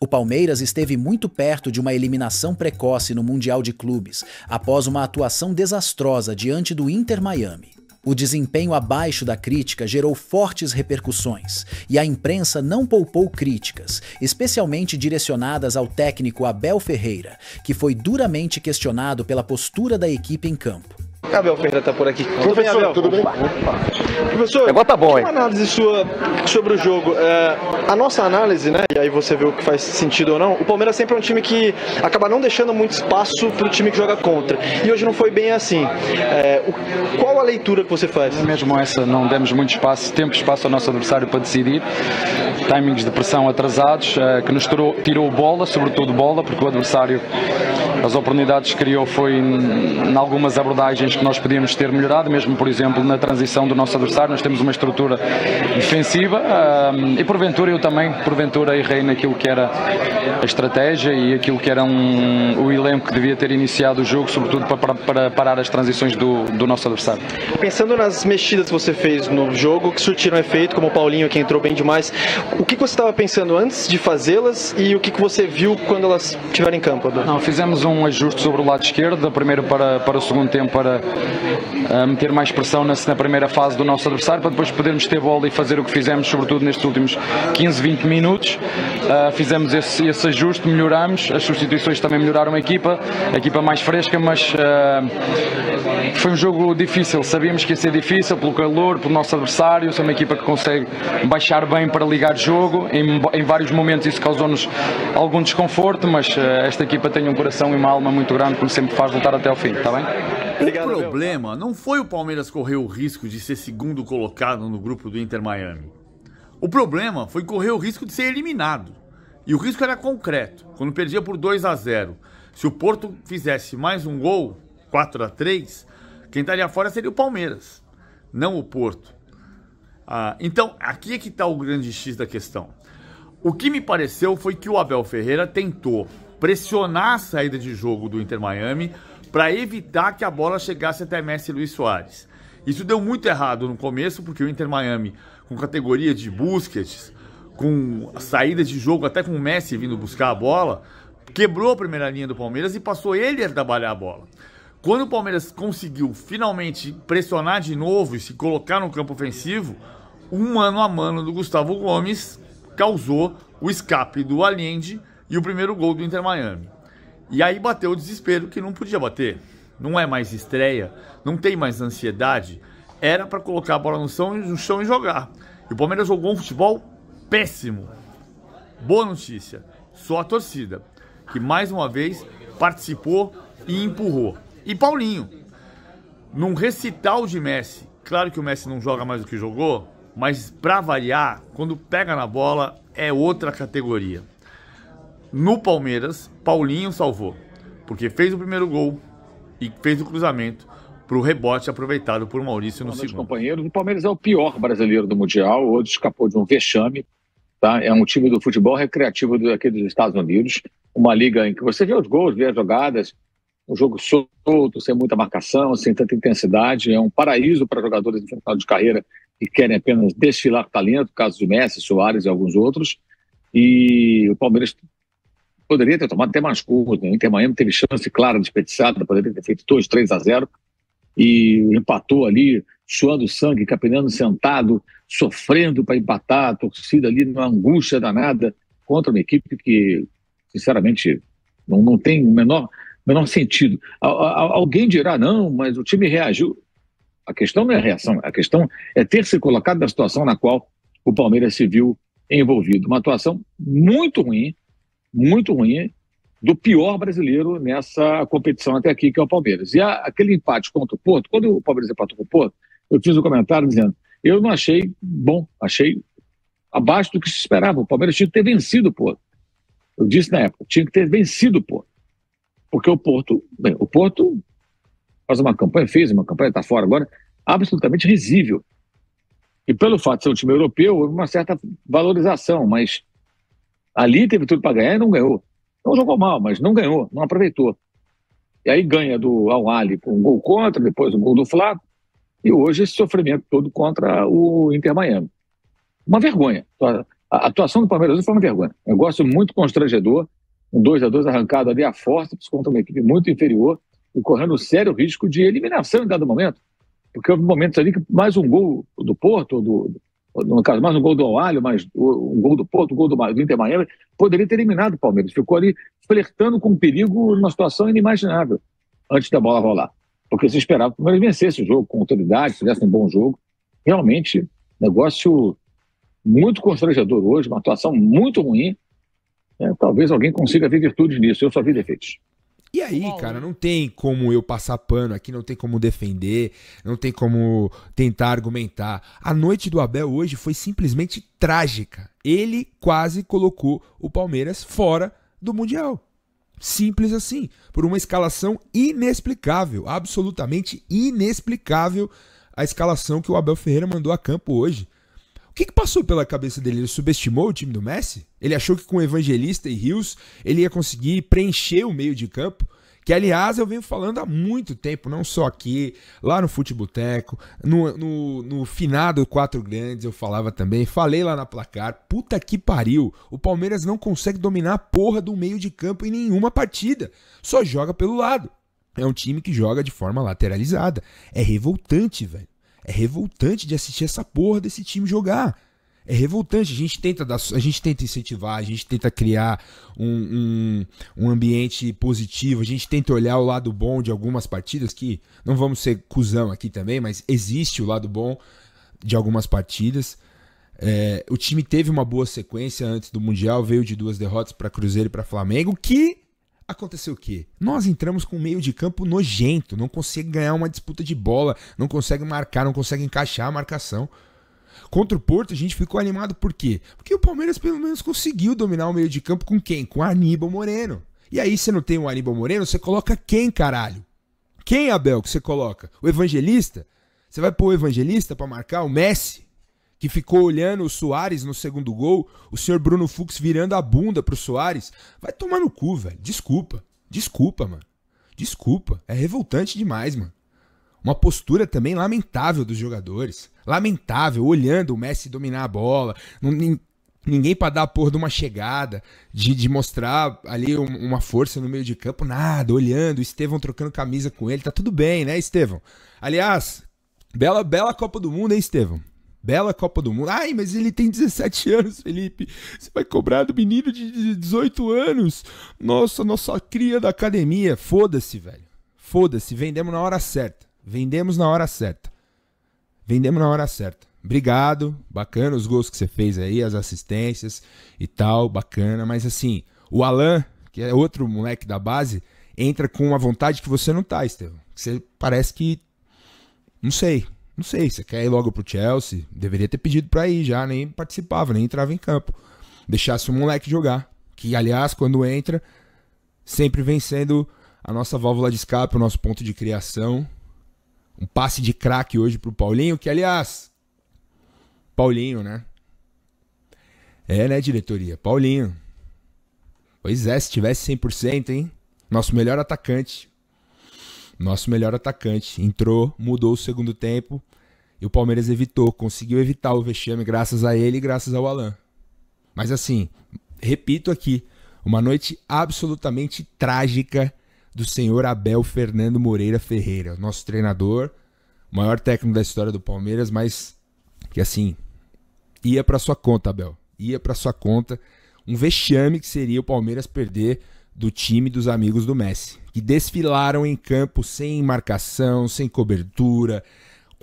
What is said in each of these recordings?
O Palmeiras esteve muito perto de uma eliminação precoce no Mundial de Clubes, após uma atuação desastrosa diante do Inter Miami. O desempenho abaixo da crítica gerou fortes repercussões, e a imprensa não poupou críticas, especialmente direcionadas ao técnico Abel Ferreira, que foi duramente questionado pela postura da equipe em campo. Abel Ferreira está por aqui. Professor, tudo bem? Professor, agora tá bom, hein? Uma análise sua sobre o jogo. A nossa análise, né? E aí você vê o que faz sentido ou não. O Palmeiras sempre é um time que acaba não deixando muito espaço para o time que joga contra. E hoje não foi bem assim. Qual a leitura que você faz? Mesmo essa, não demos muito espaço, tempo e espaço ao nosso adversário para decidir. Timings de pressão atrasados, que nos tirou bola, sobretudo bola, porque o adversário, as oportunidades que criou foi em algumas abordagens que nós podíamos ter melhorado, mesmo por exemplo na transição do nosso adversário. Nós temos uma estrutura defensiva e porventura eu também errei naquilo que era a estratégia e aquilo que era o elenco que devia ter iniciado o jogo, sobretudo para parar as transições do nosso adversário. Pensando nas mexidas que você fez no jogo, que surtiram efeito, como o Paulinho, que entrou bem demais, o que você estava pensando antes de fazê-las e o que você viu quando elas estiveram em campo? Não, fizemos um ajuste sobre o lado esquerdo, da primeira para o segundo tempo, para meter mais pressão na primeira fase do nosso adversário, para depois podermos ter bola e fazer o que fizemos, sobretudo nestes últimos 15, 20 minutos. Fizemos esse ajuste, melhoramos, as substituições também melhoraram a equipa mais fresca, mas foi um jogo difícil, sabíamos que ia ser difícil pelo calor, pelo nosso adversário. É uma equipa que consegue baixar bem para ligar jogo, em vários momentos isso causou-nos algum desconforto, mas esta equipa tem um coração e uma alma muito grande, como sempre faz, lutar até ao fim, está bem? O problema não foi o Palmeiras correr o risco de ser segundo colocado no grupo do Inter Miami. O problema foi correr o risco de ser eliminado. E o risco era concreto, quando perdia por 2-0. Se o Porto fizesse mais um gol, 4-3, quem estaria fora seria o Palmeiras, não o Porto. Então, aqui é que está o grande X da questão. O que me pareceu foi que o Abel Ferreira tentou pressionar a saída de jogo do Inter Miami para evitar que a bola chegasse até Messi e Luis Soares. Isso deu muito errado no começo, porque o Inter Miami, com categoria de Busquets, com a saída de jogo, até com o Messi vindo buscar a bola, quebrou a primeira linha do Palmeiras e passou ele a trabalhar a bola. Quando o Palmeiras conseguiu finalmente pressionar de novo e se colocar no campo ofensivo, um mano a mano do Gustavo Gomes causou o escape do Allende e o primeiro gol do Inter Miami. E aí bateu o desespero que não podia bater. Não é mais estreia, não tem mais ansiedade. Era para colocar a bola no chão e jogar. E o Palmeiras jogou um futebol péssimo. Boa notícia, só a torcida, que mais uma vez participou e empurrou. E Paulinho, num recital de Messi, claro que o Messi não joga mais do que jogou, mas para variar, quando pega na bola é outra categoria. No Palmeiras, Paulinho salvou, porque fez o primeiro gol e fez o cruzamento para o rebote aproveitado por Maurício no segundo. Companheiros, o Palmeiras é o pior brasileiro do Mundial, hoje escapou de um vexame, tá? É um time do futebol recreativo aqui dos Estados Unidos, uma liga em que você vê os gols, vê as jogadas, um jogo solto, sem muita marcação, sem tanta intensidade, é um paraíso para jogadores de final de carreira que querem apenas desfilar talento, caso de Messi, Soares e alguns outros, e o Palmeiras poderia ter tomado até mais gols, né? O Inter Miami teve chance clara, desperdiçada, poderia ter feito 2-3-0 e empatou ali, suando sangue, capinando sentado, sofrendo para empatar, a torcida ali numa angústia danada contra uma equipe que, sinceramente, não tem o menor sentido. Alguém dirá, não, mas o time reagiu. A questão não é a reação, a questão é ter se colocado na situação na qual o Palmeiras se viu envolvido. Uma atuação muito ruim do pior brasileiro nessa competição até aqui, que é o Palmeiras. E aquele empate contra o Porto, quando o Palmeiras empatou com o Porto, eu fiz um comentário dizendo, eu não achei bom, achei abaixo do que se esperava. O Palmeiras tinha que ter vencido o Porto. Eu disse na época, tinha que ter vencido o Porto. Porque o Porto fez uma campanha, está fora agora, absolutamente risível. E pelo fato de ser um time europeu, houve uma certa valorização, mas ali teve tudo para ganhar e não ganhou. Não jogou mal, mas não ganhou, não aproveitou. E aí ganha do Al-Ahly com um gol contra, depois o gol do Flá, e hoje esse sofrimento todo contra o Inter Miami. Uma vergonha. A atuação do Palmeiras hoje foi uma vergonha. Negócio muito constrangedor, um 2-2 arrancado ali a forceps contra uma equipe muito inferior e correndo sério risco de eliminação em dado momento. Porque houve momentos ali que mais um gol do Porto, no caso, mais um gol do Al-Ahly, mais um gol do Porto, um gol do Inter Miami, poderia ter eliminado o Palmeiras. Ficou ali flertando com o perigo numa situação inimaginável antes da bola rolar. Porque se esperava que o Palmeiras vencesse o jogo com autoridade, fizesse um bom jogo. Realmente, negócio muito constrangedor hoje, uma atuação muito ruim. Talvez alguém consiga ver virtudes nisso, eu só vi defeitos. E aí, cara, não tem como eu passar pano aqui, não tem como defender, não tem como tentar argumentar. A noite do Abel hoje foi simplesmente trágica. Ele quase colocou o Palmeiras fora do Mundial. Simples assim, por uma escalação inexplicável, absolutamente inexplicável a escalação que o Abel Ferreira mandou a campo hoje. O que passou pela cabeça dele? Ele subestimou o time do Messi? Ele achou que com Evangelista e Rios ele ia conseguir preencher o meio de campo? Que, aliás, eu venho falando há muito tempo, não só aqui, lá no Futeboteco, no finado 4 Grandes eu falava também, falei lá na Placar, puta que pariu, o Palmeiras não consegue dominar a porra do meio de campo em nenhuma partida, só joga pelo lado. É um time que joga de forma lateralizada. É revoltante, velho. É revoltante de assistir essa porra desse time jogar. É revoltante. A gente tenta incentivar, a gente tenta criar um ambiente positivo, a gente tenta olhar o lado bom de algumas partidas, que não vamos ser cuzão aqui também, mas existe o lado bom de algumas partidas. O time teve uma boa sequência antes do Mundial, veio de 2 derrotas para Cruzeiro e para Flamengo, que aconteceu o quê? Nós entramos com um meio de campo nojento, não consegue ganhar uma disputa de bola, não consegue marcar, não consegue encaixar a marcação. Contra o Porto a gente ficou animado por quê? Porque o Palmeiras pelo menos conseguiu dominar o meio de campo com quem? Com o Aníbal Moreno. E aí você não tem o Aníbal Moreno, você coloca quem, caralho? Quem, Abel, que você coloca? O Evangelista? Você vai pôr o Evangelista pra marcar o Messi? Que ficou olhando o Suárez no segundo gol, o senhor Bruno Fux virando a bunda pro Suárez. Vai tomar no cu, velho. Desculpa, mano. Desculpa. É revoltante demais, mano. Uma postura também lamentável dos jogadores. Lamentável, olhando o Messi dominar a bola. Ninguém pra dar a porra de uma chegada, de mostrar ali uma força no meio de campo. Nada, olhando, o Estevão trocando camisa com ele. Tá tudo bem, né, Estevão? Aliás, bela Copa do Mundo, hein, Estevão? Bela Copa do Mundo. Ai, mas ele tem 17 anos, Felipe. Você vai cobrar do menino de 18 anos. Nossa cria da academia. Foda-se, velho. Foda-se. Vendemos na hora certa. Obrigado. Bacana os gols que você fez aí, as assistências e tal. Bacana. Mas assim, o Alan, que é outro moleque da base, entra com uma vontade que você não tá, Estevão. Você parece que... Não sei, você quer ir logo pro Chelsea? Deveria ter pedido pra ir já, nem participava, nem entrava em campo. Deixasse o moleque jogar. Que, aliás, quando entra, sempre vem sendo a nossa válvula de escape, o nosso ponto de criação. Um passe de craque hoje pro Paulinho, que, aliás... Paulinho, né? Né, diretoria? Paulinho. Pois é, se tivesse 100%, hein? Nosso melhor atacante. Entrou, mudou o segundo tempo e o Palmeiras conseguiu evitar o vexame graças a ele e graças ao Alan. Mas assim, repito aqui, uma noite absolutamente trágica do senhor Abel Fernando Moreira Ferreira, nosso treinador, o maior técnico da história do Palmeiras, mas que assim, ia pra sua conta, Abel, ia pra sua conta, um vexame que seria o Palmeiras perder do time dos amigos do Messi, que desfilaram em campo sem marcação, sem cobertura,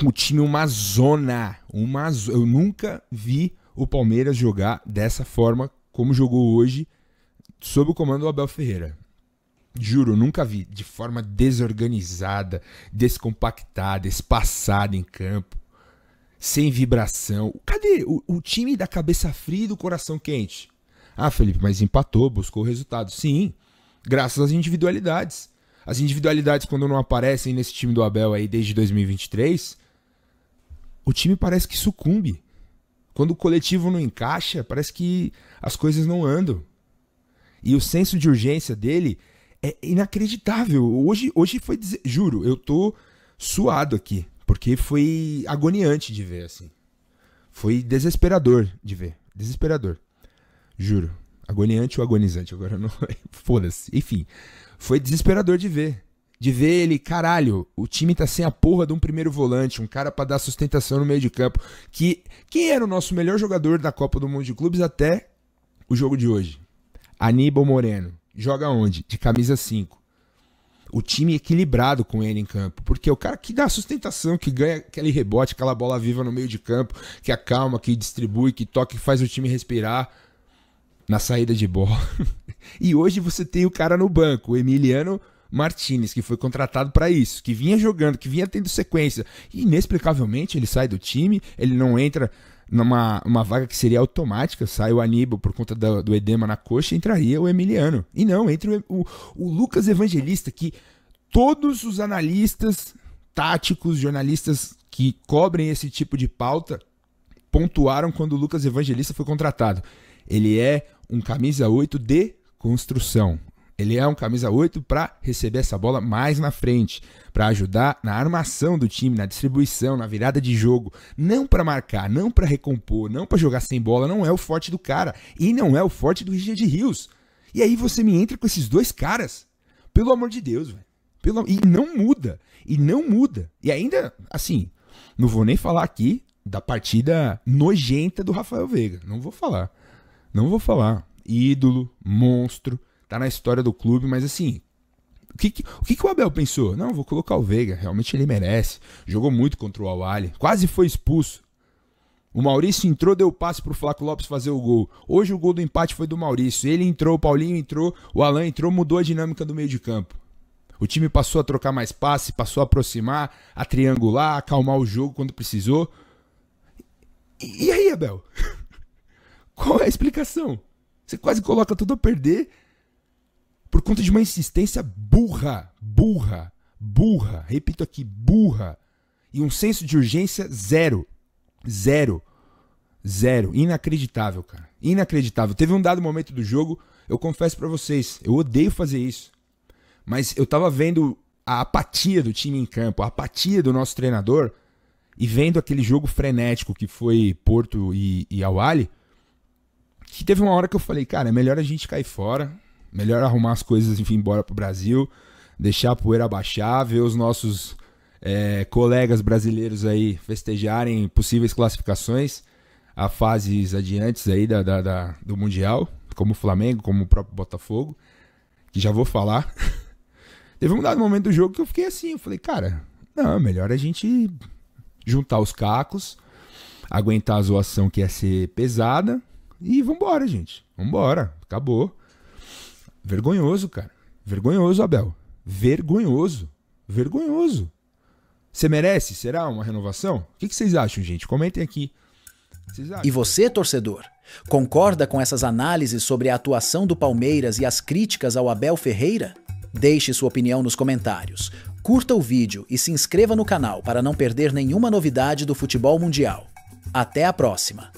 com o time uma zona. Eu nunca vi o Palmeiras jogar dessa forma como jogou hoje, sob o comando do Abel Ferreira. Juro, nunca vi. De forma desorganizada, descompactada, espaçada em campo, sem vibração. Cadê o time da cabeça fria e do coração quente? Ah, Felipe, mas empatou, buscou o resultado. Sim, graças às individualidades. As individualidades, quando não aparecem nesse time do Abel aí desde 2023, o time parece que sucumbe. Quando o coletivo não encaixa, parece que as coisas não andam. E o senso de urgência dele é inacreditável. Hoje foi... Juro, eu tô suado aqui, porque foi agoniante de ver, assim. Foi desesperador de ver. Desesperador. Juro. Agoniante ou agonizante? Agora não... Foda-se. Enfim, foi desesperador de ver. De ver ele, caralho, o time tá sem a porra de um primeiro volante, um cara pra dar sustentação no meio de campo. Quem era o nosso melhor jogador da Copa do Mundo de Clubes até o jogo de hoje? Aníbal Moreno. Joga onde? De camisa 5. O time equilibrado com ele em campo. Porque o cara que dá sustentação, que ganha aquele rebote, aquela bola viva no meio de campo, que acalma, que distribui, que toca, que faz o time respirar na saída de bola. E hoje você tem o cara no banco, o Emiliano Martinez, que foi contratado para isso, que vinha jogando, que vinha tendo sequência. E inexplicavelmente ele sai do time, ele não entra numa vaga que seria automática, sai o Aníbal por conta do edema na coxa, entraria o Emiliano. E não, entra o Lucas Evangelista, que todos os analistas táticos, jornalistas que cobrem esse tipo de pauta, pontuaram quando o Lucas Evangelista foi contratado. Ele é um camisa 8 de construção. Ele é um camisa 8 para receber essa bola mais na frente, para ajudar na armação do time, na distribuição, na virada de jogo. Não para marcar, não para recompor, não para jogar sem bola. Não é o forte do cara. E não é o forte do Richard Rios. E aí você me entra com esses dois caras. Pelo amor de Deus, velho. E não muda. E não muda. E ainda, assim, não vou nem falar aqui da partida nojenta do Rafael Veiga. Não vou falar. Não vou falar. Ídolo, monstro. Tá na história do clube, mas assim, o que o Abel pensou? Não, vou colocar o Veiga, realmente ele merece. Jogou muito contra o Al-Ahly, quase foi expulso. O Maurício entrou, deu passe pro Flaco Lopes fazer o gol. Hoje o gol do empate foi do Maurício. Ele entrou, o Paulinho entrou, o Alan entrou, mudou a dinâmica do meio de campo. O time passou a trocar mais passe, passou a aproximar, a triangular, a acalmar o jogo quando precisou. E aí, Abel? Qual é a explicação? Você quase coloca tudo a perder por conta de uma insistência burra, repito aqui, burra, e um senso de urgência zero, inacreditável, cara, inacreditável. Teve um dado momento do jogo, eu confesso pra vocês, eu odeio fazer isso, mas eu tava vendo a apatia do time em campo, a apatia do nosso treinador, e vendo aquele jogo frenético que foi Porto e Al-Ahly, que teve uma hora que eu falei, cara, é melhor a gente cair fora, melhor arrumar as coisas e vir embora pro Brasil, deixar a poeira abaixar, ver os nossos colegas brasileiros aí festejarem possíveis classificações a fases adiantes aí do Mundial, como o Flamengo, como o próprio Botafogo, que já vou falar. Teve um dado momento do jogo que eu fiquei assim, eu falei, cara, não, é melhor a gente juntar os cacos, aguentar a zoação que ia ser pesada e vambora, gente, vambora, acabou. Vergonhoso, cara. Vergonhoso, Abel. Vergonhoso. Você merece? Será uma renovação? O que vocês acham, gente? Comentem aqui. E você, torcedor? Concorda com essas análises sobre a atuação do Palmeiras e as críticas ao Abel Ferreira? Deixe sua opinião nos comentários. Curta o vídeo e se inscreva no canal para não perder nenhuma novidade do futebol mundial. Até a próxima!